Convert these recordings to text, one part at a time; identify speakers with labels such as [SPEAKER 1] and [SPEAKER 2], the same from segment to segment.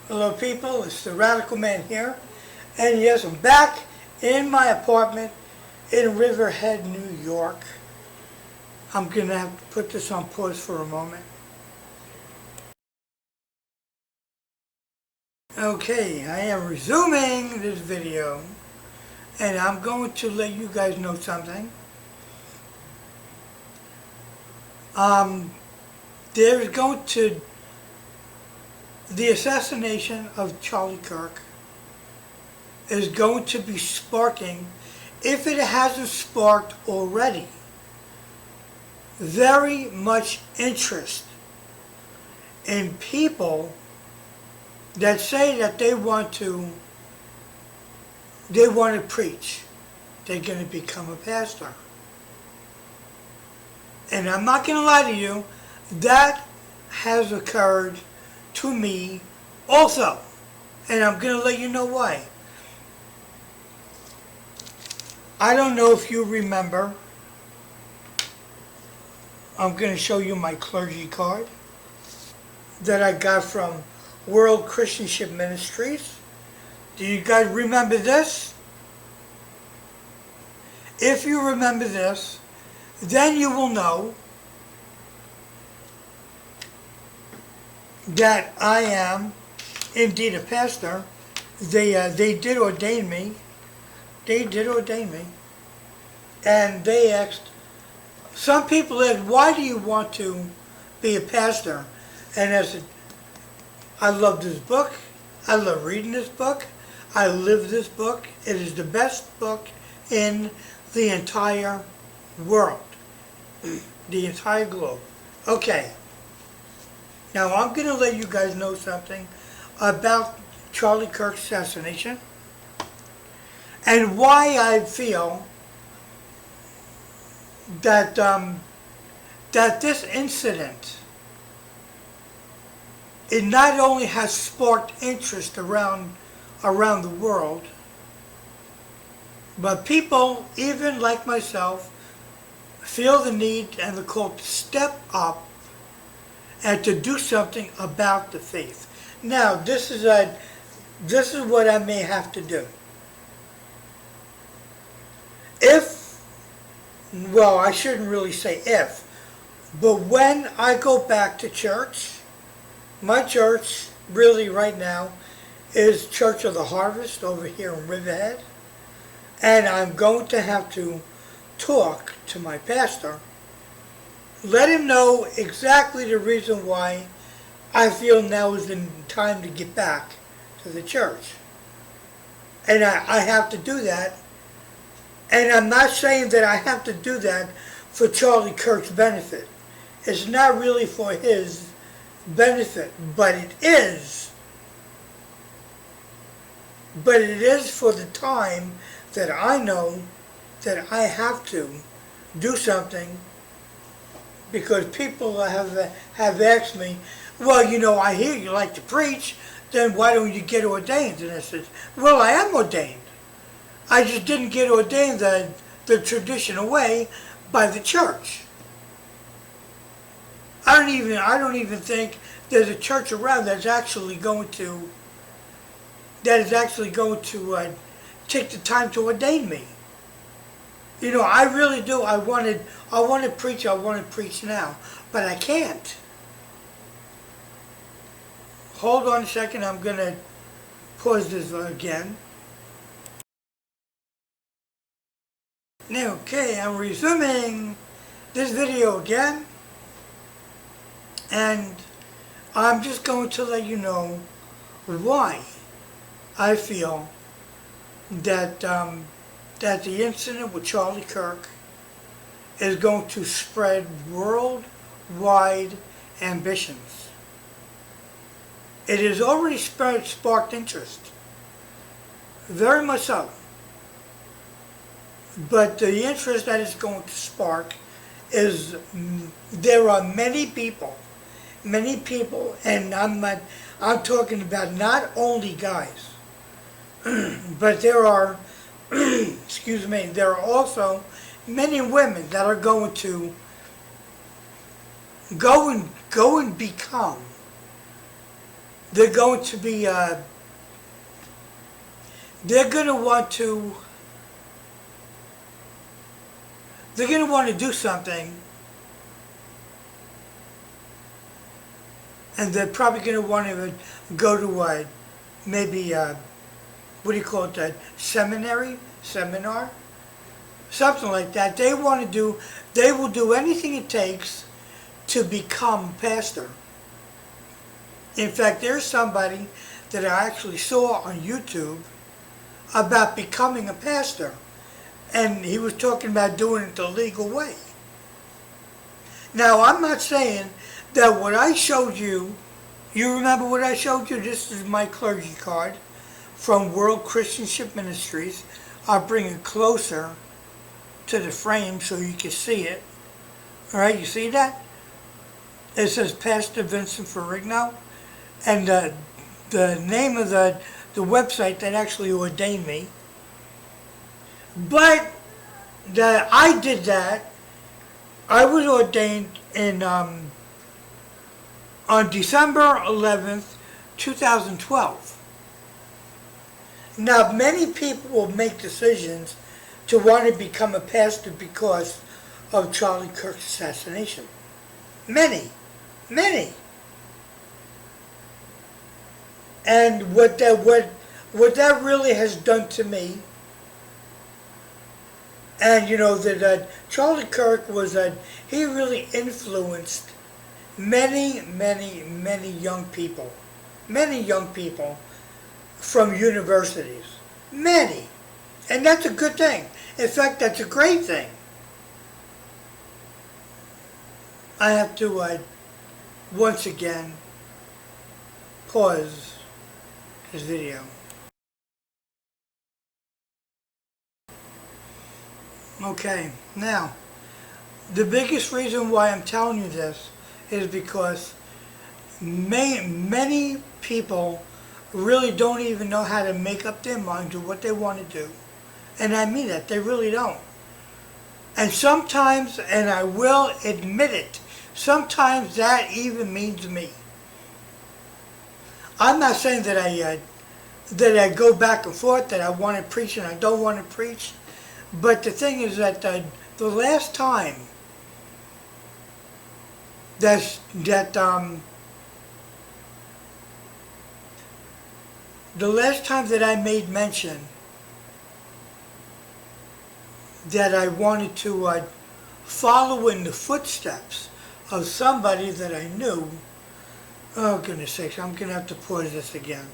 [SPEAKER 1] Hello people, it's the Radical Man here, and yes, I'm back in my apartment in Riverhead, New York. I'm going to have to put this on pause for a moment. Okay, I am resuming this video, and I'm going to let you guys know something. There's going to the assassination of Charlie Kirk is going to be sparking, if it hasn't sparked already, very much interest in people that say that they want to preach. They're going to become a pastor. And I'm not going to lie to you, that has occurred to me also. And I'm going to let you know why. I don't know if you remember. I'm going to show you my clergy card that I got from World Christianship Ministries. Do you guys remember this? If you remember this, then you will know that I am indeed a pastor. They did ordain me. They did ordain me. And they asked, some people asked, why do you want to be a pastor? And I said, I love this book. I love reading this book. I live this book. It is the best book in the entire world. The entire globe. Okay. Now I'm going to let you guys know something about Charlie Kirk's assassination and why I feel that that this incident, it not only has sparked interest around the world, but people, even like myself, feel the need and the call to step up and to do something about the faith. Now, this is what I may have to do. Well, I shouldn't really say if, but when I go back to church, my church really right now is Church of the Harvest over here in Riverhead, and I'm going to have to talk to my pastor, let him know exactly the reason why I feel now is the time to get back to the church. And I have to do that. And I'm not saying that I have to do that for Charlie Kirk's benefit. It's not really for his benefit, but it is. But it is for the time that I know that I have to do something, because people have asked me, well, you know, I hear you like to preach, then why don't you get ordained? And I said, well, I am ordained. I just didn't get ordained the traditional way by the church. I don't even think there's a church around that's actually going to take the time to ordain me. You know, I really do. I want to preach now, but I can't. Hold on a second, I'm going to pause this again. Okay, I'm resuming this video again, and I'm just going to let you know why I feel that that the incident with Charlie Kirk is going to spread worldwide ambitions. It has already sparked interest, very much so. But the interest that it's going to spark is, there are many people, and I'm talking about not only guys, but there are, excuse me, there are also many women that are going to go and become they're going to be, they're going to want to, they're going to want to do something, and they're probably going to want to go to maybe, what do you call it, a seminar, something like that. They want to do, they will do anything it takes to become pastor. In fact, there's somebody that I actually saw on YouTube about becoming a pastor, and he was talking about doing it the legal way. Now, I'm not saying that what I showed you, you remember what I showed you? This is my clergy card from World Christianship Ministries. I'll bring it closer to the frame so you can see it. All right, you see that? It says Pastor Vincent Ferrigno, and the name of the website that actually ordained me. But I did that. I was ordained in on December 11th, 2012. Now, many people will make decisions to want to become a pastor because of Charlie Kirk's assassination. Many. And what that really has done to me, and you know that Charlie Kirk was he really influenced many young people from universities, many, and that's a good thing. In fact, that's a great thing. I have to once again pause this video. Okay, now, the biggest reason why I'm telling you this is because many people really don't even know how to make up their mind to what they want to do. And I mean that, they really don't. And sometimes, and I will admit it, sometimes that even means me. I'm not saying that I go back and forth, that I want to preach and I don't want to preach. But the thing is that the last time the last time that I made mention that I wanted to follow in the footsteps of somebody that I knew, oh goodness sakes, I'm going to have to pause this again.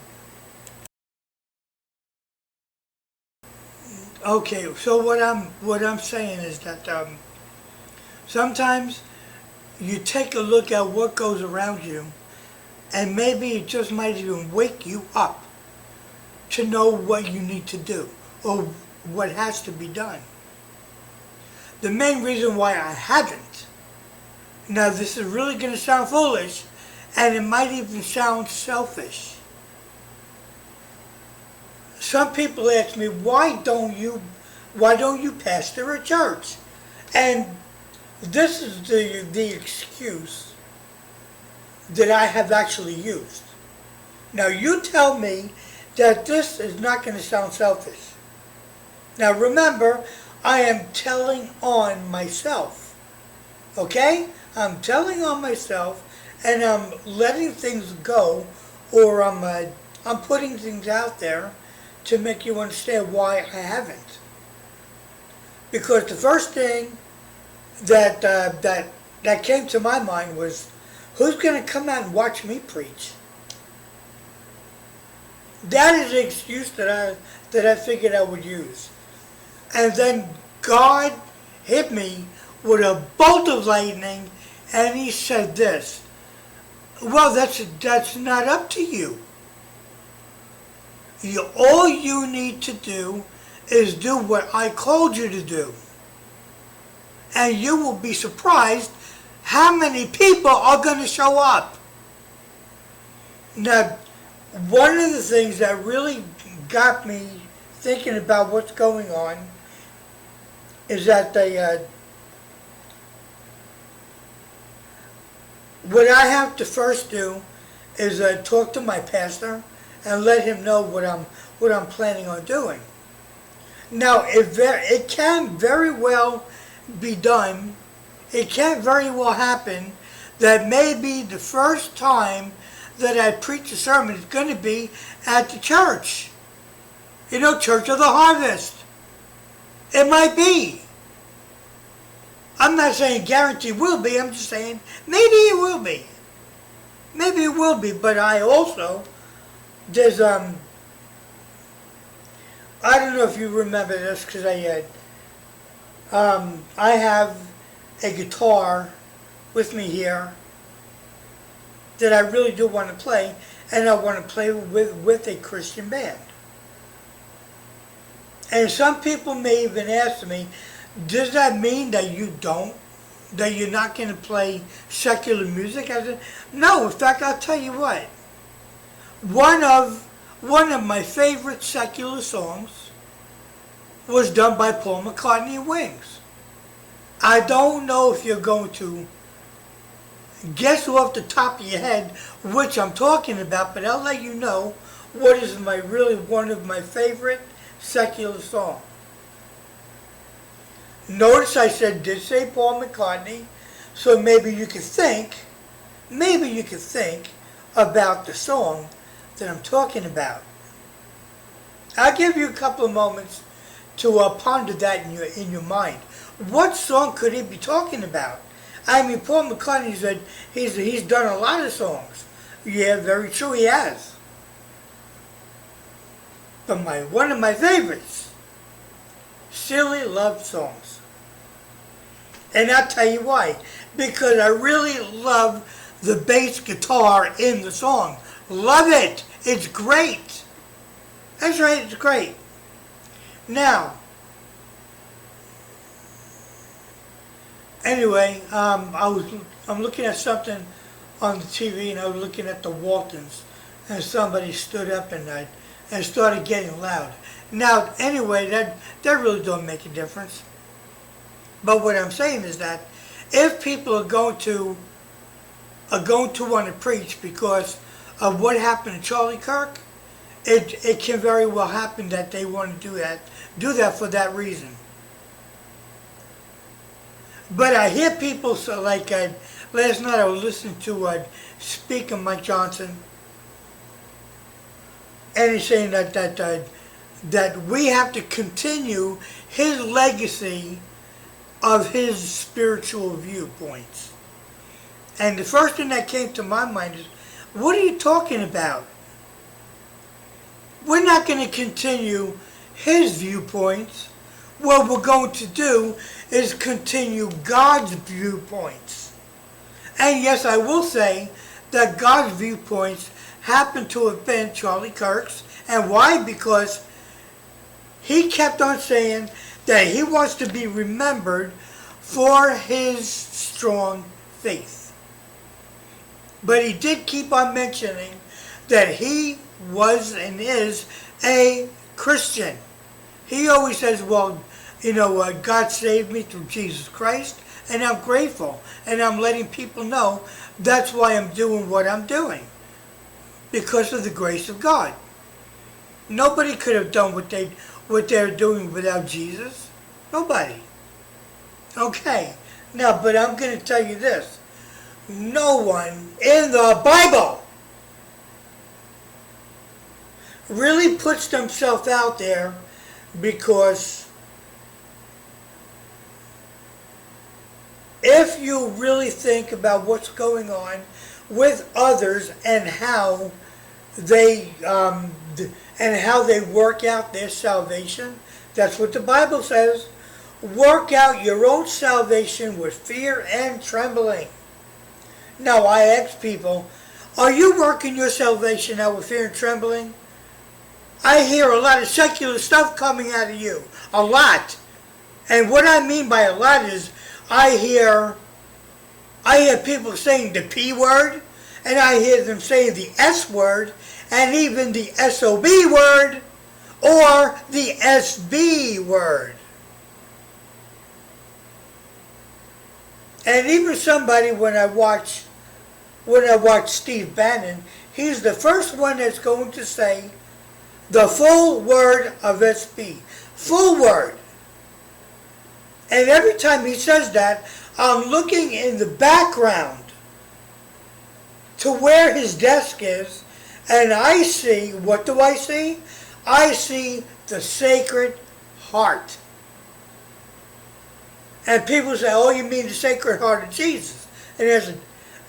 [SPEAKER 1] Okay, so what I'm saying is that sometimes you take a look at what goes around you, and maybe it just might even wake you up to know what you need to do or what has to be done. The main reason why I haven't, now this is really going to sound foolish, and it might even sound selfish. Some people ask me, why don't you pastor a church? And this is the excuse that I have actually used. Now you tell me that this is not going to sound selfish. Now remember, I am telling on myself. Okay? I'm telling on myself, and I'm letting things go, or I'm putting things out there to make you understand why I haven't. Because the first thing that came to my mind was, who's going to come out and watch me preach? That is the excuse that I figured I would use. And then God hit me with a bolt of lightning, and he said this, well, that's not up to you. All you need to do is do what I called you to do. And you will be surprised how many people are going to show up. Now, one of the things that really got me thinking about what's going on is that what I have to first do is talk to my pastor and let him know what I'm planning on doing. Now, it can very well be done. It can very well happen that maybe the first time that I preach a sermon is going to be at the church. You know, Church of the Harvest. It might be. I'm not saying guarantee will be. I'm just saying maybe it will be. Maybe it will be. But I also, there's I don't know if you remember this because I have a guitar with me here that I really do want to play, and I want to play with a Christian band. And some people may even ask me, does that mean that you're not going to play secular music? I said, no, in fact, I'll tell you what. One of my favorite secular songs was done by Paul McCartney and Wings. I don't know if you're going to guess off the top of your head which I'm talking about, but I'll let you know what is one of my favorite secular songs. Notice I did say Paul McCartney, so maybe you could think about the song that I'm talking about. I'll give you a couple of moments to ponder that in your mind. What song could he be talking about? I mean, Paul McCartney said he's done a lot of songs. Yeah, very true, he has. But one of my favorites, Silly Love Songs. And I'll tell you why. Because I really love the bass guitar in the song. Love it. It's great. That's right, it's great. Now, anyway, I'm looking at something on the TV, and I was looking at the Waltons, and somebody stood up and started getting loud. Now, anyway, that really don't make a difference. But what I'm saying is that if people are going to want to preach because of what happened to Charlie Kirk, it can very well happen that they want to do that for that reason. But I hear people, so like last night I was listening to Speaker Mike Johnson, and he's saying that we have to continue his legacy of his spiritual viewpoints. And the first thing that came to my mind is, what are you talking about? We're not going to continue his viewpoints. What we're going to do is continue God's viewpoints. And yes, I will say that God's viewpoints happen to have been Charlie Kirk's. And why? Because he kept on saying that he wants to be remembered for his strong faith. But he did keep on mentioning that he was and is a Christian. He always says, well, you know, God saved me through Jesus Christ, and I'm grateful. And I'm letting people know that's why I'm doing what I'm doing, because of the grace of God. Nobody could have done what they're doing without Jesus. Nobody. Okay. Now, but I'm going to tell you this. No one in the Bible really puts themselves out there because if you really think about what's going on with others and how they work out their salvation, that's what the Bible says. Work out your own salvation with fear and trembling. Now I ask people, are you working your salvation out with fear and trembling? I hear a lot of secular stuff coming out of you. A lot. And what I mean by a lot is I hear people saying the P word, and I hear them saying the S word, and even the SOB word, or the SB word. And even somebody, when I watch Steve Bannon, he's the first one that's going to say the full word of SB. Full word. And every time he says that, I'm looking in the background to where his desk is, and I see, what do I see? I see the Sacred Heart. And people say, oh, you mean the Sacred Heart of Jesus? And there's a,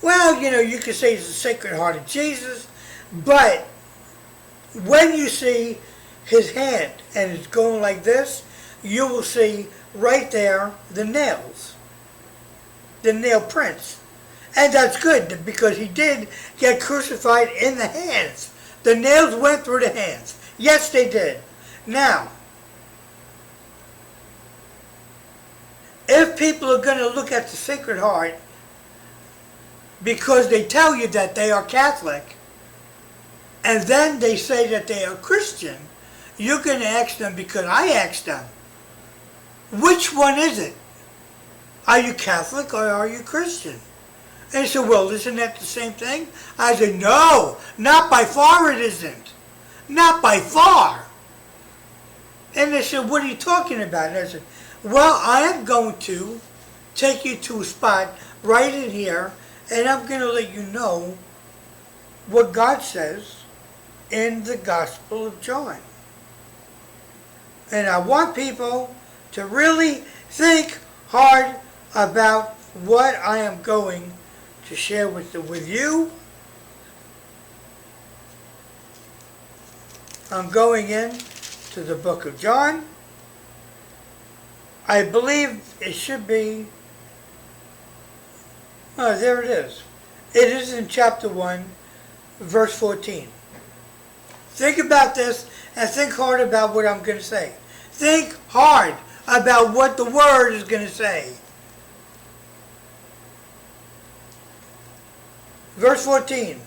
[SPEAKER 1] well, you know, you could say it's the Sacred Heart of Jesus, but when you see his hand and it's going like this, you will see right there the nails, the nail prints. And that's good because he did get crucified in the hands. The nails went through the hands. Yes, they did. Now, if people are going to look at the Sacred Heart because they tell you that they are Catholic, and then they say that they are Christian, you're going to ask them, because I asked them, which one is it? Are you Catholic or are you Christian? And they said, well, isn't that the same thing? I said, no, not by far it isn't. Not by far. And they said, what are you talking about? And I said, well, I am going to take you to a spot right in here, and I'm going to let you know what God says in the Gospel of John. And I want people to really think hard about what I am going to share with you. I'm going in to the book of John. I believe it should be, oh, there it is. It is in chapter 1, verse 14. Think about this and think hard about what I'm going to say. Think hard about what the Word is going to say. Verse 14.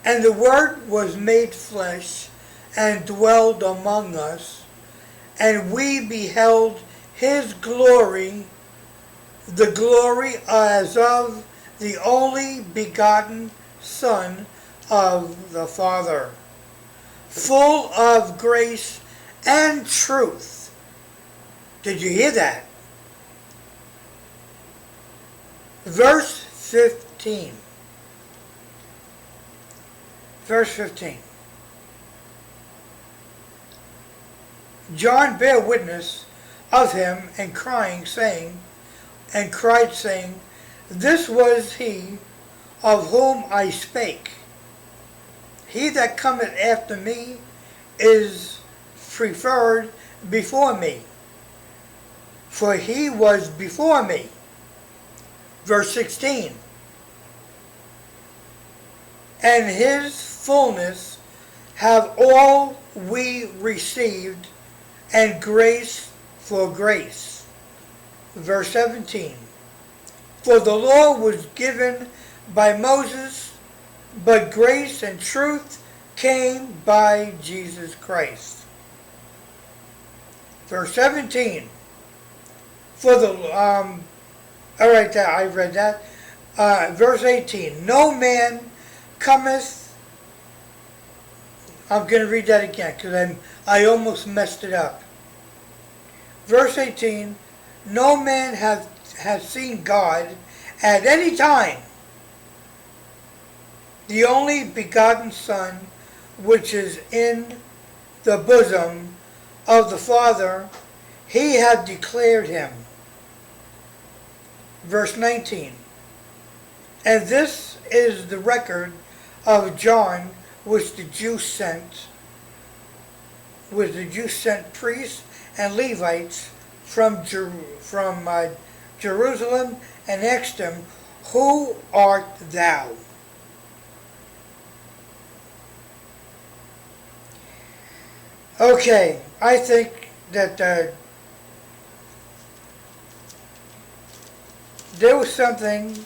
[SPEAKER 1] And the Word was made flesh and dwelled among us, and we beheld his glory, the glory as of the only begotten Son of the Father, full of grace and truth. Did you hear that? Verse 15. Verse 15. John bare witness of him and cried, saying, This was he of whom I spake. He that cometh after me is preferred before me, for he was before me. Verse 16. And his fullness have all we received, and grace for grace. Verse 17. For the law was given by Moses, but grace and truth came by Jesus Christ. Verse 17. For the, all right, I read that. Verse 18. No man cometh, I'm going to read that again because I almost messed it up. Verse 18, no man has seen God at any time. The only begotten Son, which is in the bosom of the Father, he hath declared him. Verse 19, and this is the record of John, which the Jews sent, priests and Levites from Jerusalem, and asked him, Who art thou? Okay, I think that there was something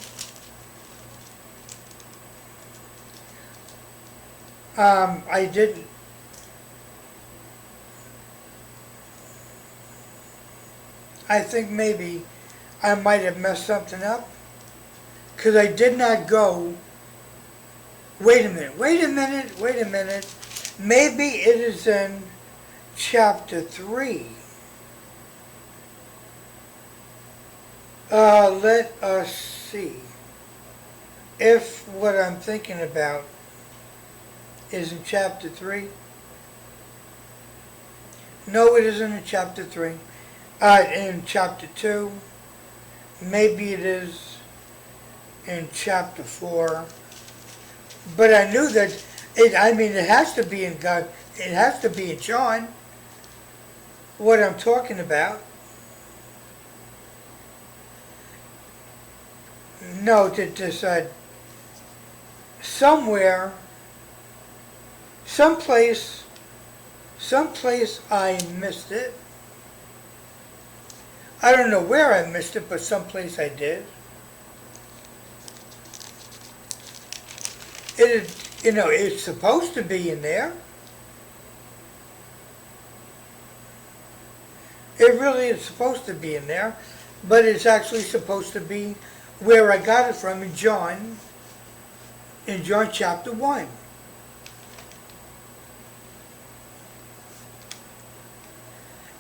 [SPEAKER 1] I didn't. I think maybe I might have messed something up because I did not go Wait a minute, wait a minute, wait a minute. Maybe it is in chapter 3. Let us see if what I'm thinking about is in chapter 3. No, it isn't in chapter 3. In chapter 2. Maybe it is in chapter 4. But I knew that it has to be in God. It has to be in John. What I'm talking about. No, this somewhere, someplace I missed it. I don't know where I missed it, but someplace I did. It's supposed to be in there. It really is supposed to be in there, but it's actually supposed to be where I got it from in John chapter 1.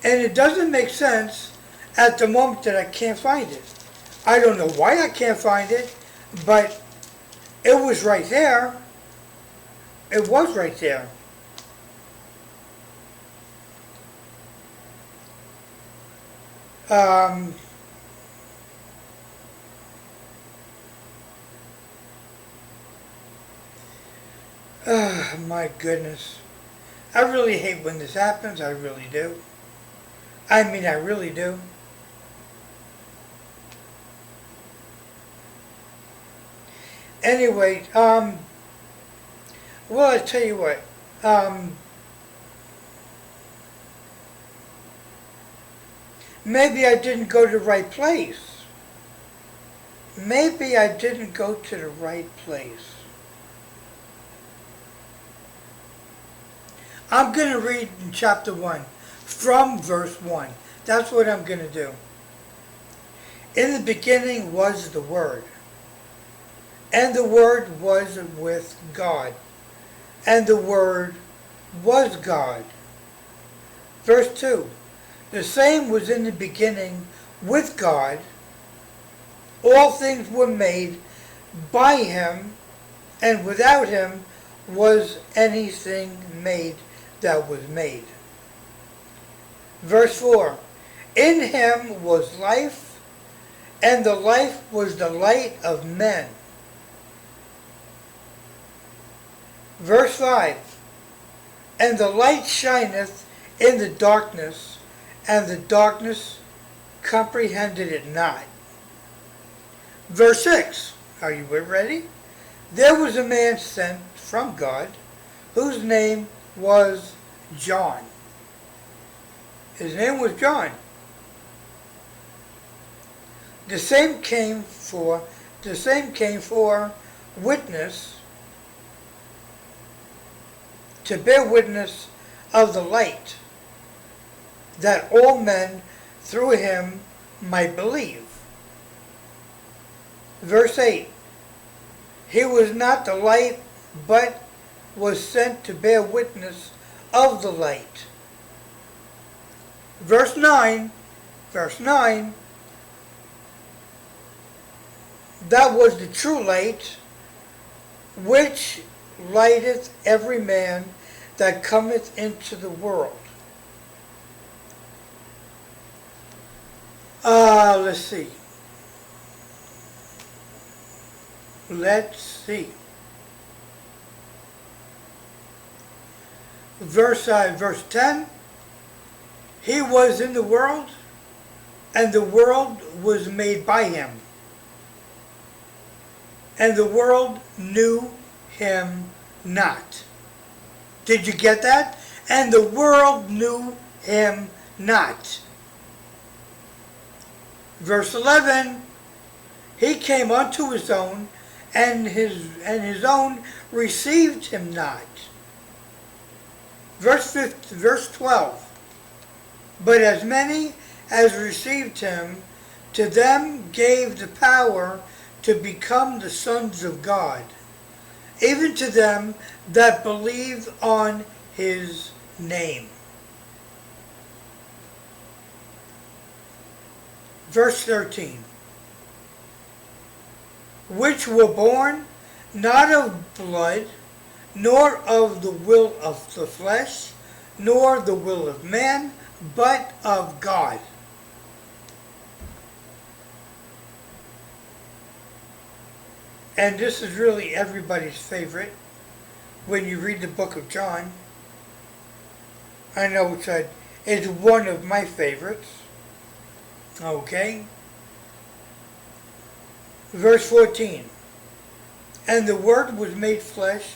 [SPEAKER 1] And it doesn't make sense at the moment that I can't find it. I don't know why I can't find it, but it was right there. It was right there. My goodness. I really hate when this happens. I really do. I really do. Anyway, well, I tell you what, maybe I didn't go to the right place. Maybe I didn't go to the right place. I'm going to read in chapter 1, from verse 1. That's what I'm going to do. In the beginning was the Word, and the Word was with God, and the Word was God. Verse 2, the same was in the beginning with God. All things were made by Him, and without Him was anything made that was made. Verse 4, in Him was life, and the life was the light of men. Verse 5, and the light shineth in the darkness, and the darkness comprehended it not. Verse 6, are you ready? There was a man sent from God, whose name was John. His name was John. The same came for witness, to bear witness of the light, that all men through him might believe. Verse 8, he was not the light, but was sent to bear witness of the light. Verse 9, that was the true light, which lighteth every man that cometh into the world. Let's see. Verse 10, he was in the world, and the world was made by him, and the world knew him not. Did you get that? And the world knew him not. Verse 11, he came unto his own, and his own received him not. Verse 12, but as many as received him, to them gave the power to become the sons of God, even to them that believe on his name. Verse 13. Which were born not of blood, nor of the will of the flesh, nor the will of man, but of God. And this is really everybody's favorite when you read the book of John. I know it's one of my favorites. Okay. Verse 14. And the Word was made flesh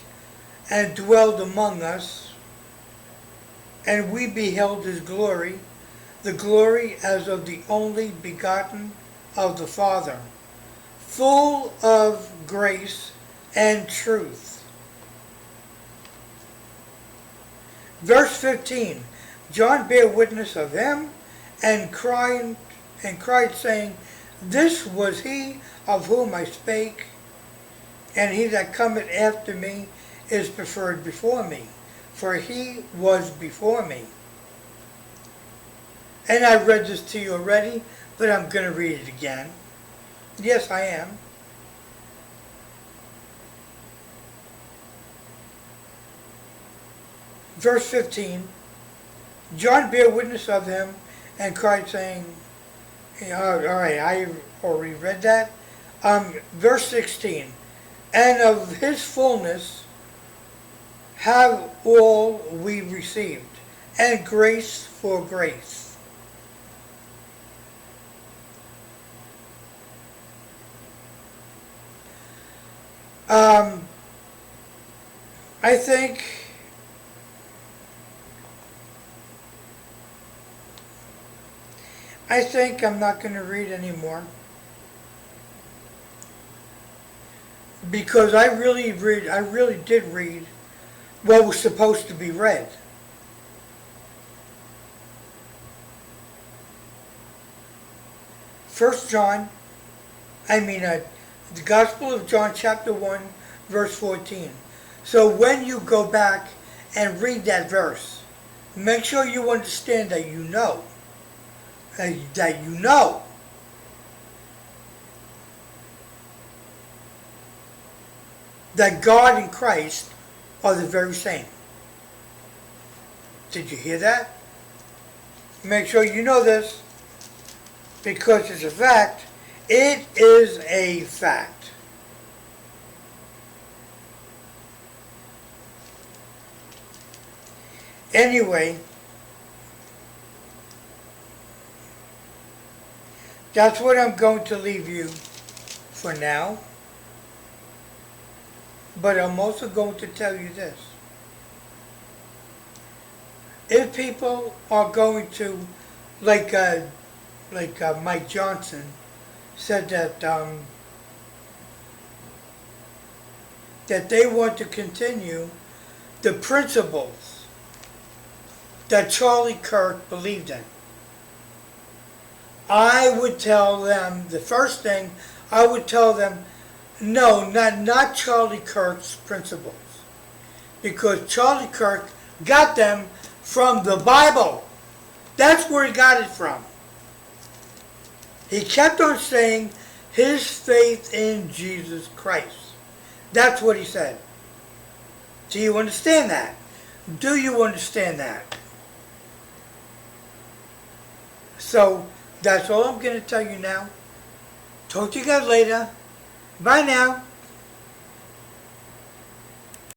[SPEAKER 1] and dwelled among us, and we beheld his glory, the glory as of the only begotten of the Father, full of grace and truth. Verse 15. John bare witness of him, and cried, saying, This was he of whom I spake, and he that cometh after me is preferred before me, for he was before me. And I read this to you already, but I'm going to read it again. Yes, I am. Verse 15. John bare witness of him, and cried, saying, all right, I already read that. Verse 16. And of his fullness have all we received, and grace for grace. I think I'm not going to read anymore, because I really did read what was supposed to be read. The Gospel of John, chapter 1, verse 14. So when you go back and read that verse, make sure you understand that you know that God and Christ are the very same. Did you hear that? Make sure you know this, because it's a fact. It is a fact. Anyway, that's what I'm going to leave you for now. But I'm also going to tell you this. If people are going to, like Mike Johnson said that they want to continue the principles that Charlie Kirk believed in, I would tell them, the first thing, I would tell them, no, not Charlie Kirk's principles. Because Charlie Kirk got them from the Bible. That's where he got it from. He kept on saying his faith in Jesus Christ. That's what he said. Do you understand that? Do you understand that? So, that's all I'm going to tell you now. Talk to you guys later. Bye now.